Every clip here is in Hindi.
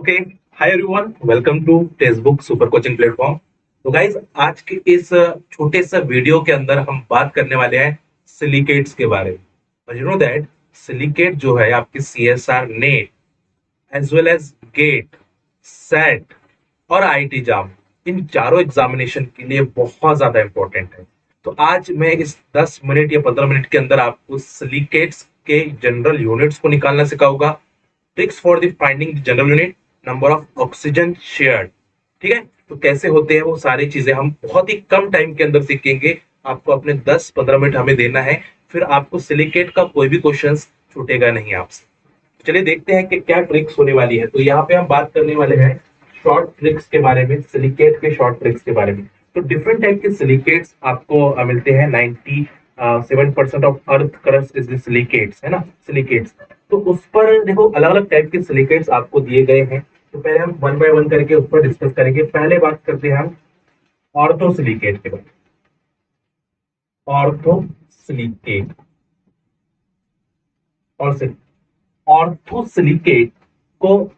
Okay, hi everyone, welcome to textbook super coaching platform. तो गाइज, आज के इस छोटे सा वीडियो के अंदर हम बात करने वाले हैं सिलिकेट्स के बारे में। और यू नो दैट सिलिकेट जो है आपकी CSIR NET as well as GATE, SET और आईटी जाम, इन चारों एग्जामिनेशन के लिए बहुत ज्यादा इंपॉर्टेंट है। तो आज मैं इस 10 मिनट या 15 मिनट के अंदर आपको सिलिकेट्स के जनरल यूनिट्स को निकालना सिखाऊंगा। Tricks for the finding the general unit, number of oxygen shared. ठीक है, तो कैसे होते हैं वो सारी चीजें हम बहुत ही कम टाइम के अंदर सीखेंगे। आपको अपने 10-15 मिनट हमें देना है, फिर आपको सिलिकेट का कोई भी क्वेश्चन छूटेगा नहीं आपसे। चलिए देखते हैं कि क्या ट्रिक्स होने वाली है। तो यहाँ पे हम बात करने वाले हैं शॉर्ट ट्रिक्स के बारे में, सिलिकेट के शॉर्ट ट्रिक्स के बारे में। तो डिफरेंट टाइप के सिलिकेट्स आपको मिलते हैं। 97% of earth crust is silicates, है ना, सिलिकेट्स। तो उस पर देखो अलग अलग टाइप के सिलिकेट्स आपको दिए गए हैं। तो पहले हम वन बाय वन करके उस पर डिस्कस करेंगे। पहले बात करते हैं हम ऑर्थो सिलिकेट के बारे में। ऑर्थो सिलिकेट और ऑर्थोसिलिकेट को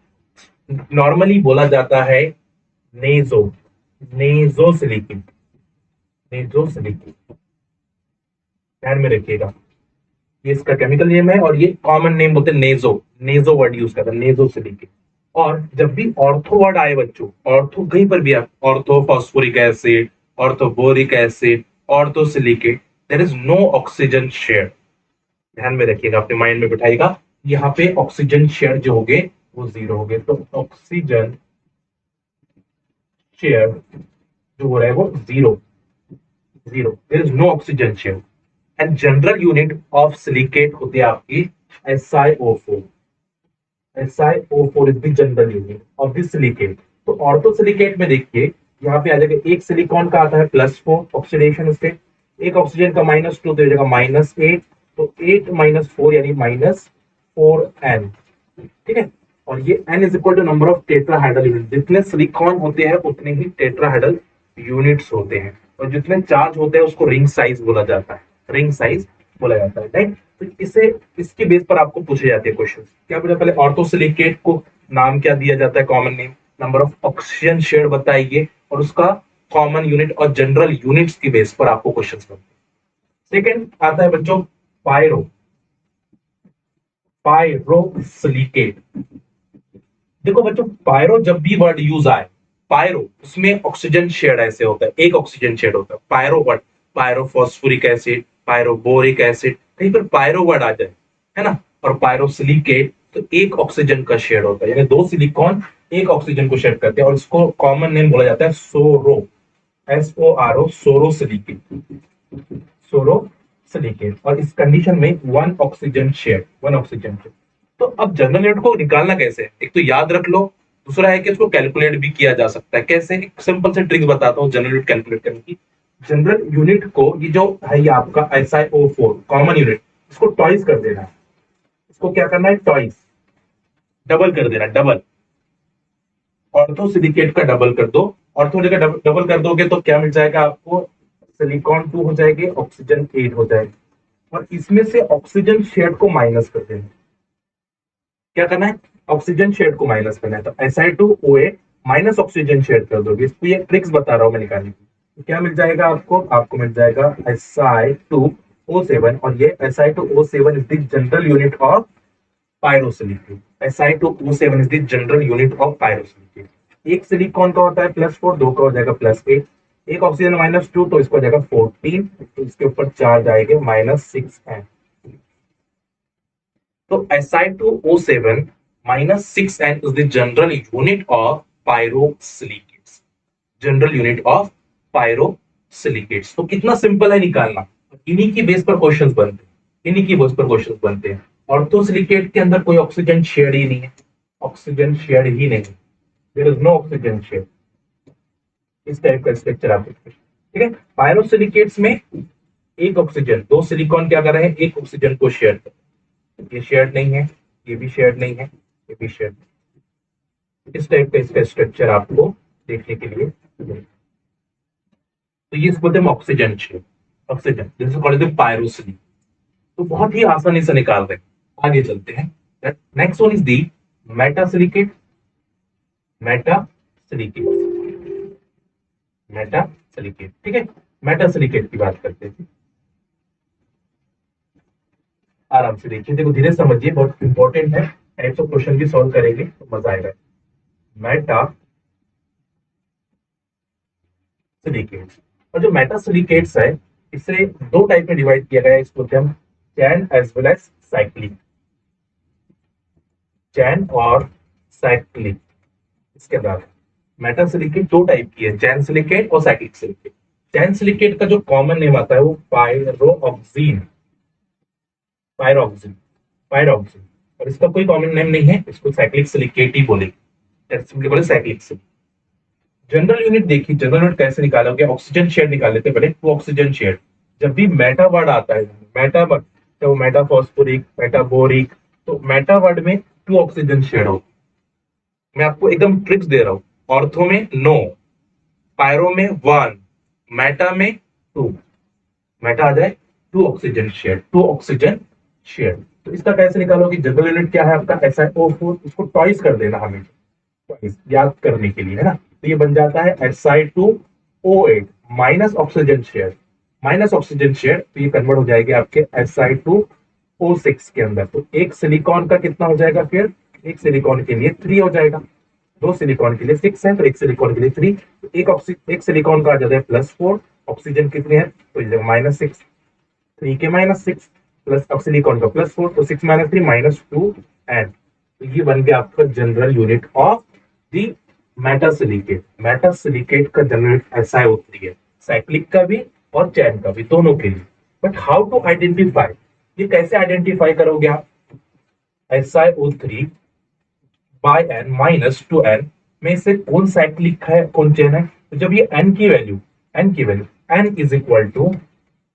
नॉर्मली बोला जाता है नेजो नेजोसिलिकेट। नेजोसिलिकेट ध्यान में रखिएगा, ये इसका केमिकल नेम है और ये कॉमन नेम बोलते हैं नेजो। नेजो वर्ड यूज करता है, नेजोसिलिकेट। और जब भी ऑर्थो वर्ड आए बच्चों, ऑर्थो कहीं पर भी आप, ortho phosphoric acid, ortho boric acid, orthosilicate, there is no oxygen share. ध्यान में रखिएगा, अपने माइंड में बिठाइएगा। यहाँ पे ऑक्सीजन शेयर जो होंगे वो जीरो हो गए। तो ऑक्सीजन शेयर जो हो रहा है वो zero, zero, there is no oxygen share. And general unit of silicate होती है आपकी SiO4। SiO4 is the general unit of the silicate. तो ऑर्थो सिलिकेट में देखिए, यहाँ पे आ जाएगा एक सिलिकॉन का आता है +4 ऑक्सीडेशन स्टेट, एक ऑक्सीजन का -2 तो जाएगा -8। तो 8 - 4 यानी -4n। ठीक है, और ये n is equal to number of tetrahedral unit. जितने सिलिकॉन होते हैं उतने ही टेट्राहाइड्रल यूनिट्स होते हैं, और जितने चार्ज होते हैं उसको रिंग साइज बोला जाता है। रिंग साइज बोला जाता है, राइट। तो इसे इसके बेस पर आपको पूछे जाते हैं क्वेश्चन। क्या पूछा, पहले ऑर्थोसिलिकेट को नाम क्या दिया जाता है, common name, number of oxygen share बताइए, और उसका कॉमन यूनिट और जनरल यूनिट्स की बेस पर आपको क्वेश्चन बनते हैं। सेकेंड आता है बच्चों पायरो पायरोसिलिकेट। देखो बच्चों, पायरो जब भी वर्ड यूज आए, पायरो उसमें ऑक्सीजन शेड ऐसे होता है, एक ऑक्सीजन शेड होता है। Pyro word, pyro phosphoric acid, pyro boric acid, कहीं पर पायरो वर्ड आ जाए, है ना, और पायरोसिलिकेट तो एक ऑक्सीजन का शेड होता है, यानी दो सिलिकॉन एक ऑक्सीजन को शेड करते हैं, और इसको कॉमन नेम बोला जाता है सोरो, SORO, सोरोसिलिकेट, सोरोसिलिकेट। और इस कंडीशन में one oxygen share, one oxygen share. तो अब जनरल यूनिट को निकालना कैसे है, एक तो याद रख लो, दूसरा है कि इसको कैलकुलेट भी किया जा सकता है। कैसे, एक सिंपल से ट्रिक बताता हूँ जनरल यूनिट कैलकुलेट करने की। जनरल यूनिट को, ये जो है ये आपका SiO4 कॉमन यूनिट, इसको टॉइस कर देना है। इसको क्या करना है, टॉइस, डबल कर देना, डबल। ऑर्थोसिलिकेट का डबल कर दो। ऑर्थो जगह डबल कर दोगे तो क्या मिल जाएगा आपको, सिलिकॉन 2 हो जाएगी, ऑक्सीजन 8 हो जाएगी। और इसमें से ऑक्सीजन शेड को माइनस कर देना। क्या करना है, ऑक्सीजन शेड को माइनस करना है। तो Si2OA माइनस ऑक्सीजन शेड कर दोगे। इसको ये ट्रिक्स बता रहा हूं मैं निकालने की। तो क्या मिल जाएगा आपको, आपको मिल जाएगा Si2O7, और ये Si2O7 is the general unit of pyrosilicate. Si2O7 is the general unit of pyrosilicate. एक सिलिकॉन का होता है +4, दो का हो जाएगा +8, एक ऑक्सीजन -2 तो इसको हो जाएगा 14, तो इसके ऊपर चार्ज आएगा -6n। तो Si2O7 -6n is the general unit of pyrosilicates, general unit of pyrosilicates. तो कितना सिंपल है निकालना, इन्हीं की बेस पर क्वेश्चंस बनते हैं, इन्हीं की बेस पर क्वेश्चंस बनते हैं। ऑर्थोसिलिकेट के अंदर कोई ऑक्सीजन शेड ही नहीं है, ऑक्सीजन शेड ही नहीं, there is no oxygen shared. इस टाइप का स्ट्रक्चर आप देखते हैं, ठीक है। पायरोसिलिकेट्स में एक ऑक्सीजन, दो सिलिकॉन क्या कर रहे हैं, एक ऑक्सीजन को शेयर कर, ये शेयर नहीं है, ये भी शेयर नहीं है, ये भी शेयर नहीं। इस टाइप का इसका स्ट्रक्चर आपको देखने के लिए, तो ये इसको बोलते हैं oxygen share, oxygen, this is called the pyrosilicate. तो बहुत ही आसानी से निकाल रहे हैं। आगे चलते हैं। Next one is the metasilicate. Meta silicate, Meta silicate, ठीक है। मेटा सिलिकेट की बात करते हैं, आराम से देखिए, देखो धीरे समझिए, बहुत इंपॉर्टेंट है। टाइप्स ऑफ क्वेश्चन भी सॉल्व करेंगे तो मजा आएगा। मेटा सिलिकेट्स, और जो मेटा सिलिकेट्स है, इसे दो टाइप में डिवाइड किया गया है, इसको हम चैन एज वेल एज साइक्लिक, चैन और साइक्लिक। इसके अंदर मेटा सिलिकेट दो टाइप की है, चैन सिलिकेट और साइक्लिक सिलिकेट। चैन सिलिकेट का जो कॉमन नेम आता है वो पायरोक्सिन, पायरोक्सिन, पायरोक्सिन। और इसका कोई कॉमन नेम नहीं है, इसको साइक्लिक सिलिकेट ही बोलेंगे, सिंपली बोले साइक्लिक सिलिकेट। जनरल यूनिट देखिए, जनरल यूनिट कैसे निकालोगे, ऑक्सीजन शेयर निकाल लेते पहले, टू ऑक्सीजन शेयर। जब भी मेटा वर्ड आता है, मेटा वर्ड, तो मेटा फॉस्फोरिक, मेटाबोरिक, तो मेटा वर्ड में टू ऑक्सीजन शेयर हो। मैं आपको एकदम ट्रिक्स दे रहा हूं, ऑर्थो में नो, पायरो में वन, मेटा में टू, मेटा आ जाए two oxygen share, two oxygen share. तो इसका कैसे निकालोगे, जनरल यूनिट क्या है आपका SiO4, इसको टॉइस कर देना हमें, याद करने के लिए, है ना। तो ये बन जाता है Si2O8 minus oxygen share, minus oxygen share, तो ये कन्वर्ट हो जाएगी आपके Si2O6 के अंदर। तो एक सिलिकॉन का कितना हो जाएगा, फिर एक सिलिकॉन के लिए 3 हो जाएगा, दो सिलिकॉन के लिए 6 है, तो एक सिलिकॉन के लिए 3। तो एक सिलिकॉन का आ जाता है +4, ऑक्सीजन कितने हैं तो -6, 3 के -6 प्लस अब सिलिकॉन का +4, तो 6 - 3 -2n। तो ये बन गया आपका general unit of the Meta silicate. Meta silicate का जनरल यूनिट SiO3 है, साइक्लिक का भी और चैन का भी, दोनों के लिए। बट हाउ टू आइडेंटिफाई, ये कैसे आइडेंटिफाई करोगे आप, SiO3 बाय n -2n में से कौन साइक्लिक है कौन चैन है। तो जब ये n की value, n is equal to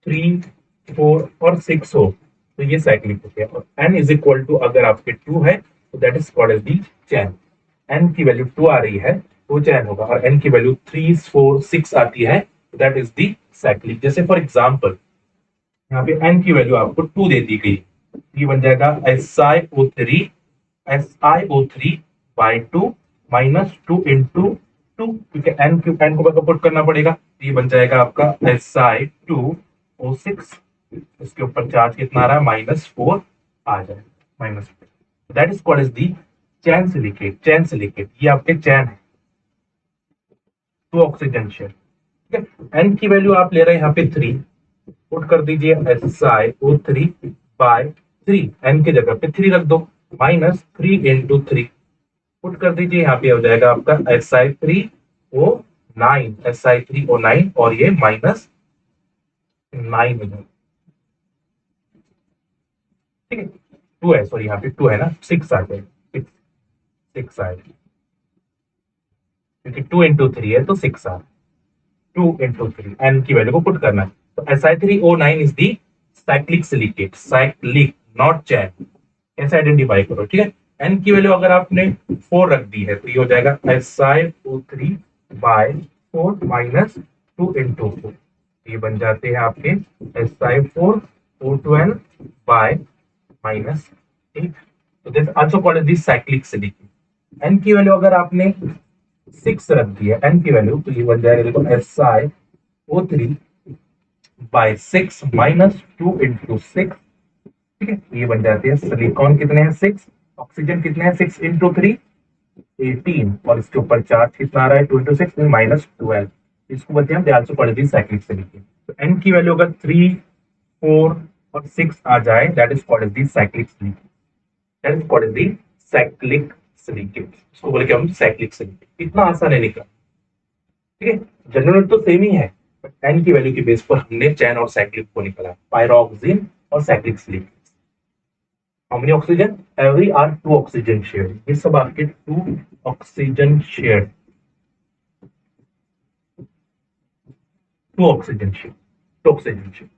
3, 4 और 6 हो, तो ये साइक्लिक हो गया। और n इज इक्वल टू अगर आपके 2 है तो that is called as the chain. n की वैल्यू 2 आ रही है तो चैन होगा, और n की वैल्यू 3, 4, 6 आती है तो दैट इज दी साइक्लिक। जैसे फॉर एग्जांपल यहाँ पे n की वैल्यू आपको 2 दे दी गई, ये बन जाएगा SiO3 बाई 2 -2 इंटू 2, क्योंकि n को पुट करना पड़ेगा, तो ये बन जाएगा आपका Si2O6, इसके ऊपर चार्ज कितना आ रहा है -4 आ जाए, -4, that is called as the chain silicate. Chain silicate ये आपके चैन है, टू ऑक्सीजन शेयर, ठीक है। n की वैल्यू आप ले रहे हैं यहाँ पे 3, पुट कर दीजिए SiO3 बाय 3, n की जगह पे 3 रख दो, -3 इंटू 3, पुट कर दीजिए, यहाँ पे हो जाएगा आपका Si3O9, और ये -9 हो जाएगा, ठीक है। 2 है, सॉरी यहाँ पे 2 है ना, 6 आ जाएगा, 6, 6 आएगा, क्योंकि 2 इंटू 3 है तो 6 आ, 2 इंटू 3, एन की वैल्यू को पुट करना है। तो Si3O9 is the cyclic silicate, cyclic not chain, ऐसे आइडेंटिफाई करो, ठीक है। एन की वैल्यू अगर आपने 4 रख दी है तो ये हो जाएगा SiO3 बाय 4 -2 इंटू 4, ये बन जाते हैं आपके Si4O12 बाय -8, तो this also called as the cyclic silicate. N की वैल्यू अगर आपने 6 रख दी है, एन की वैल्यू, तो ये बन जाएगा देखो SiO3 बाय 6 -2 इंटू 6, ठीक है। ये बन जाते हैं सिलिकॉन कितने हैं 6, ऑक्सीजन कितने हैं 6 इंटू 3, 18, और इसके ऊपर चार्ज कितना आ रहा है 2 इंटू 6 -12, इसको बोलते हैं also called the cyclic silicon. तो एन की वैल्यू अगर 3, 4 और 6 आ जाए that is called the cyclic silicon, that is called the cyclic silicon, इसको बोले कि हम साइक्लिक सिलिकॉन। इतना आसान है निकला, ठीक है। जनरल तो सेम ही है, बट एन की वैल्यू के बेस पर हमने चैन और साइक्लिक को निकाला, पायरोक्सिन और cyclic silicon. How many oxygen, every are 2 oxygen share, ये सब आपके 2 oxygen share, 2 oxygen share, 2 oxygen share.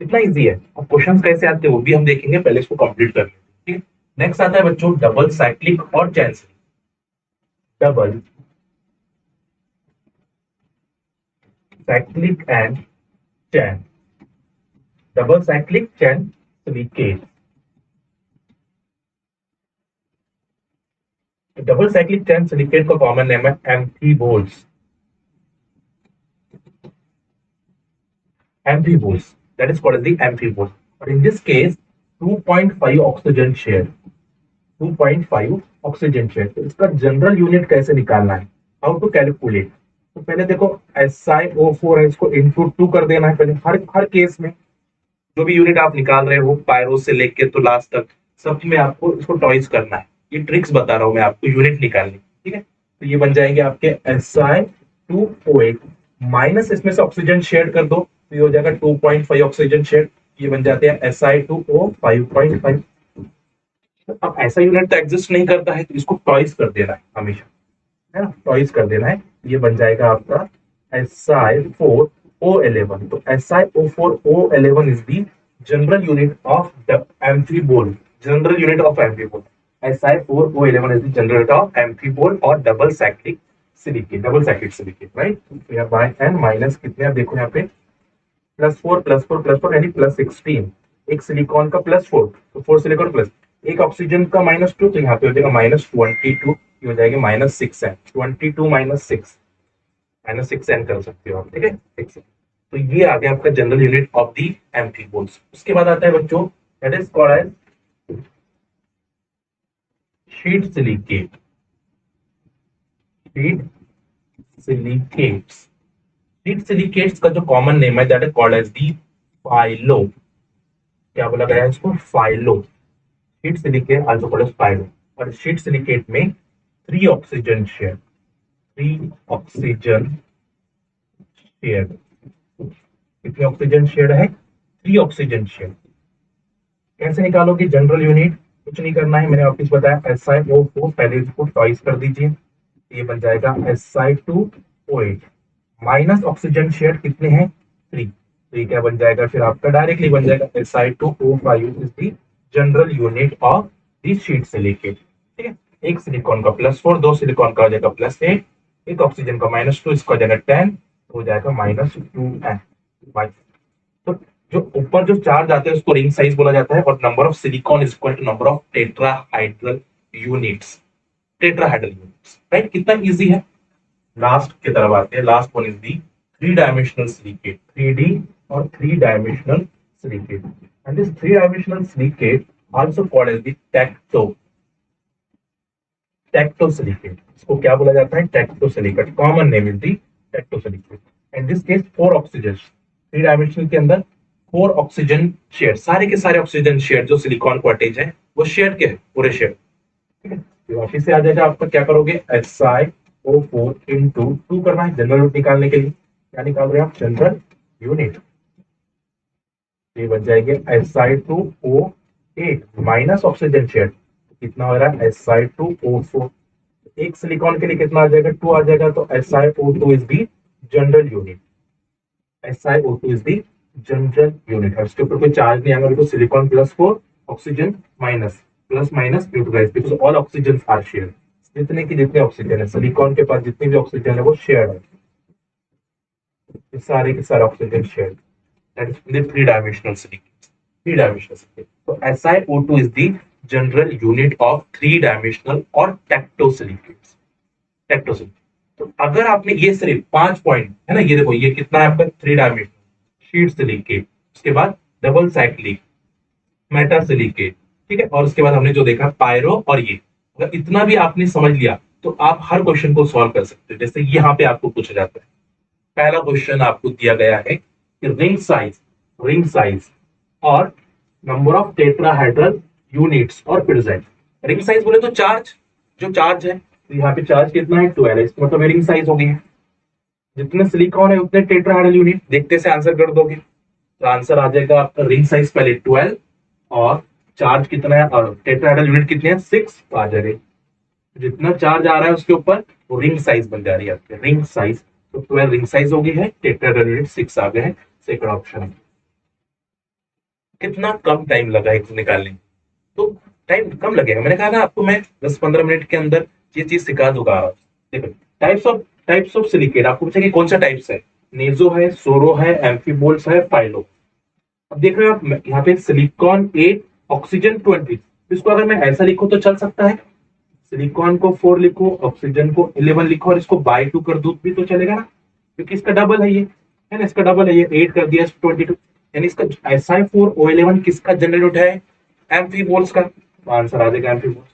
इतना इजी है। अब क्वेश्चंस कैसे आते हैं वो भी हम देखेंगे, पहले इसको कंप्लीट कर लेते हैं, ठीक है। नेक्स्ट आता है बच्चों डबल साइक्लिक और चैन सिलिक, double cyclic and chain, double cyclic chain silicate. Double cyclic chain silicate का कॉमन नेम है एम्फीबोल्स, amphiboles, that is called as the amphiboles. But in this case 2.5 oxygen share, 2.5 oxygen share. तो इसका जनरल यूनिट कैसे निकालना है, हाउ टू कैलकुलेट। तो पहले देखो SiO4 है, इसको इनटू 2 कर देना है पहले, हर केस में जो भी यूनिट आप निकाल रहे हो पायरो से लेके तो लास्ट तक सब में आपको इसको टॉइस करना है। ये ट्रिक्स बता रहा हूं मैं आपको यूनिट निकालने, ठीक है। तो ये बन जाएंगे आपके Si2O8 माइनस इसमें से ऑक्सीजन शेयर कर दो तो ये हो जाएगा 2.5 ऑक्सीजन शेयर, ये बन जाते हैं Si2O 5.5। अब ऐसा यूनिट तो एग्जिस्ट नहीं करता है तो इसको टॉइस कर देना है हमेशा, है ना, टॉइस कर देना है। ये बन जाएगा आपका Si4O11। तो SiO4O11 is the general unit of the amphibole, general unit of amphibole. Si4O11 is the general unit of amphibole और double cyclic silicate, double cyclic silicate, right. तो यहाँ बाय एन माइनस कितने आप देखो यहाँ पे +4 +4 +4 यानी +16, एक सिलिकॉन का +4 तो 4 सिलिकॉन प्लस एक ऑक्सीजन का -2 तो यहाँ पे हो जाएगा -22, ये हो जाएगा -6n, 22 -6n कर सकते हो आप, ठीक है 6। तो ये आ गया आपका general unit of the amphiboles. उसके बाद आता है बच्चों that is called as sheet silicate, sheet silicates. Sheet silicates का जो कॉमन नेम है that is called as the phyllo, क्या बोला गया है इसको, phyllo. Sheet silicate also called as phyllo. और शीट सिलिकेट में 3 ऑक्सीजन शेयर, 3 ऑक्सीजन शेयर, कितने ऑक्सीजन शेयर है 3 ऑक्सीजन शेयर। कैसे निकालोगे जनरल यूनिट, कुछ नहीं करना है, मैंने आपको बताया SiO4 पहले इसको टॉइस कर दीजिए, ये बन जाएगा Si2O8 माइनस ऑक्सीजन शेयर कितने हैं 3, तो ये क्या बन जाएगा फिर आपका डायरेक्टली बन जाएगा Si2O5 is the general unit of this sheet silicate, ठीक है। एक सिलिकॉन का +4, 2 सिलिकॉन का हो जाएगा +8, एक ऑक्सीजन का -2, इसका हो जाएगा 10, हो जाएगा -2n। तो जो ऊपर जो चार्ज आते हैं उसको रिंग साइज बोला जाता है और number of silicon is equal to number of tetrahedral units, tetrahedral units, right. कितना इजी है। लास्ट की तरफ आते हैं, last one is the 3 dimensional silicate, 3D और 3 dimensional silicate. And this 3 dimensional silicate also called as the tecto, tecto silicate. इसको क्या बोला जाता है tecto silicate, common name is the tecto silicate. And this case 4 oxygen, 3 dimensional के अंदर 4 ऑक्सीजन शेयर, सारे के सारे ऑक्सीजन शेयर जो सिलिकॉन को अटैच है वो शेयर के है पूरे शेयर, ठीक है। तो वापिस से आ जाएगा आपका, क्या करोगे SiO4 इंटू 2 करना है जनरल यूनिट निकालने के लिए। क्या निकाल रहे हैं आप जनरल यूनिट, ये बन जाएंगे Si2O8 माइनस ऑक्सीजन शेयर, कितना हो रहा है Si2O4, एक सिलिकॉन के लिए कितना आ जाएगा 2 आ जाएगा, तो SiO2 is the general unit, SiO2 is the general unit. और इसके ऊपर कोई चार्ज नहीं आएगा because silicon +4 oxygen minus, plus minus neutralize because all oxygen are share, जितने की जितने ऑक्सीजन है सिलिकॉन के पास जितनी भी ऑक्सीजन है वो शेयर है, सारे के सारे oxygen share, that is the 3 dimensional silicate, 3 dimensional silicate. तो SiO2 is the general unit of 3 dimensional और टेक्टोसिलिकेट्स, टेक्टोसिलिकेट। तो अगर आपने ये सिर्फ 5 पॉइंट है ना, ये देखो ये कितना है आपका 3 डायमेंशनल शीट सिलिकेट, उसके बाद डबल साइक्लिक मेटा सिलिकेट, ठीक है, और उसके बाद हमने जो देखा पायरो और ये, अगर इतना भी आपने समझ लिया तो आप हर क्वेश्चन को सॉल्व कर सकते हो। जैसे यहाँ पे आपको पूछा जाता है, पहला क्वेश्चन आपको दिया गया है कि रिंग साइज और नंबर ऑफ टेट्राहेड्रल यूनिट्स और प्रेजेंट। रिंग साइज बोले तो चार्ज, जो चार्ज है, तो यहाँ पे चार्ज कितना है 12 है, इसका मतलब रिंग साइज हो गई है, जितने सिलिकॉन है उतने टेट्राहेड्रल यूनिट, देखते से आंसर कर दोगे तो आंसर आ जाएगा आपका रिंग साइज पहले 12 और चार्ज कितना है और टेट्राहेड्रल यूनिट कितने हैं 6 आ जा रहे, जितना चार्ज आ रहा है उसके ऊपर वो रिंग साइज बन जा रही है आपके, रिंग साइज। तो 12 रिंग साइज हो गई है, टेट्राहेड्रल यूनिट 6 आ गए हैं, सेकंड ऑप्शन। कितना कम टाइम लगा है निकालने, तो टाइम कम लगेगा, मैंने कहा ना आपको मैं 10-15 मिनट के अंदर ये चीज सिखा दूंगा। देखो टाइप्स ऑफ सिलिकेट आपको पूछा कि कौन सा टाइप्स है, नेजो है, सोरो है, एम्फीबोल्स है, फाइलो। अब देख रहे हो आप यहाँ पे सिलिकॉन 8 ऑक्सीजन 20, इसको अगर मैं ऐसा लिखूं तो चल सकता है, सिलिकॉन को 4 लिखो, ऑक्सीजन को 11 लिखो और इसको बाय 2 कर दो भी तो चलेगा ना, क्योंकि इसका डबल है ये, है ना, इसका डबल है ये, 8 कर दिया, 22, यानी इसका Si4O11 किसका जनरल यूनिट है, एम्फीमोल्स का, तो आंसर आ जाएगा amphiboles.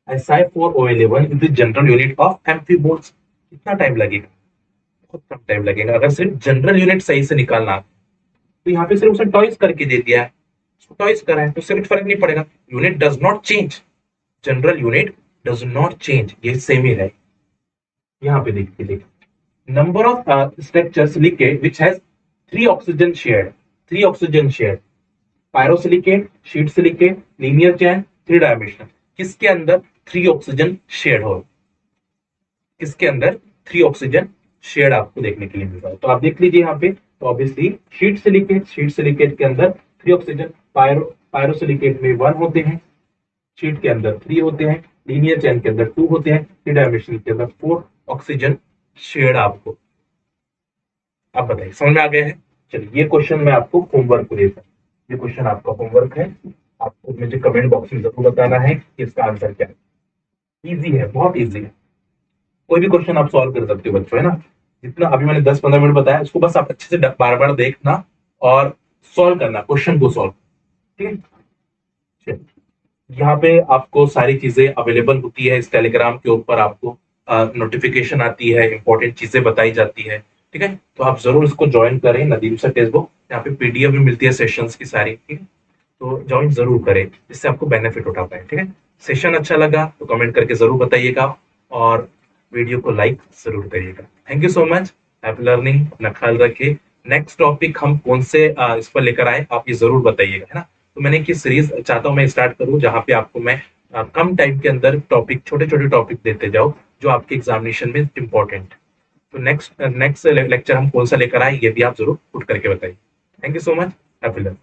Si4O11 is the general unit of amphiboles. कितना टाइम लगेगा, बहुत कम टाइम लगेगा, अगर सिर्फ जनरल यूनिट सही से निकालना। तो यहाँ पे सिर्फ उसने टॉइस करके दे दिया है, टॉइस करा है तो उससे कुछ फर्क नहीं पड़ेगा, unit does not change, general unit does not change, ये सेम ही है। यहाँ पे देखिए, number of structures silicate which has 3 oxygen shared, pyrosilicate, sheet silicate, linear chain, 3 dimensional, किसके अंदर 3 ऑक्सीजन शेयर्ड हो, किसके अंदर 3 ऑक्सीजन शेयर्ड आपको देखने के लिए मिल रहा है। तो आप देख लीजिए यहाँ पे, तो ऑब्वियसली शीट सिलिकेट के अंदर 3 ऑक्सीजन, पायरोसिलिकेट में 1 होते हैं, शीट के अंदर 3 होते हैं, लीनियर चेन के अंदर 2 होते हैं, 3 डायमेंशनल के अंदर 4 ऑक्सीजन शेड आपको। अब बताइए समझ में आ गया है। चलिए ये क्वेश्चन मैं आपको होमवर्क को देता हूँ, ये क्वेश्चन आपका होमवर्क है, आपको मुझे कमेंट बॉक्स में जरूर बताना है कि इसका आंसर क्या है। इजी है, बहुत इजी है, कोई भी क्वेश्चन आप सॉल्व कर सकते हो बच्चों, है ना। जितना अभी मैंने 10-15 मिनट बताया उसको बस आप अच्छे से बार बार देखना और सॉल्व करना, क्वेश्चन को सॉल्व, ठीक है। चलिए यहाँ पे आपको सारी चीजें अवेलेबल होती है, इस टेलीग्राम के ऊपर आपको नोटिफिकेशन आती है, इंपॉर्टेंट चीजें बताई जाती है, ठीक है। तो आप जरूर इसको ज्वाइन करें, नदीम सर टेक्स्ट, यहाँ पे पीडीएफ भी मिलती है सेशंस की सारी, ठीक है। तो ज्वाइन जरूर करें, इससे आपको बेनिफिट उठा पाए, ठीक है। सेशन अच्छा लगा तो कमेंट करके जरूर बताइएगा और वीडियो को लाइक जरूर करिएगा। Thank you so much, happy learning, अपना ख्याल रखिए। नेक्स्ट टॉपिक हम कौन से इस पर लेकर आए आप ये जरूर बताइएगा, है ना। तो मैंने की सीरीज चाहता हूँ मैं स्टार्ट करूँ जहाँ पे आपको मैं कम टाइम के अंदर टॉपिक, छोटे छोटे टॉपिक देते जाओ जो आपके एग्जामिनेशन में इंपॉर्टेंट। तो नेक्स्ट लेक्चर हम कौन सा लेकर आए ये भी आप जरूर पुट करके बताइए। Thank you so much, happy learning.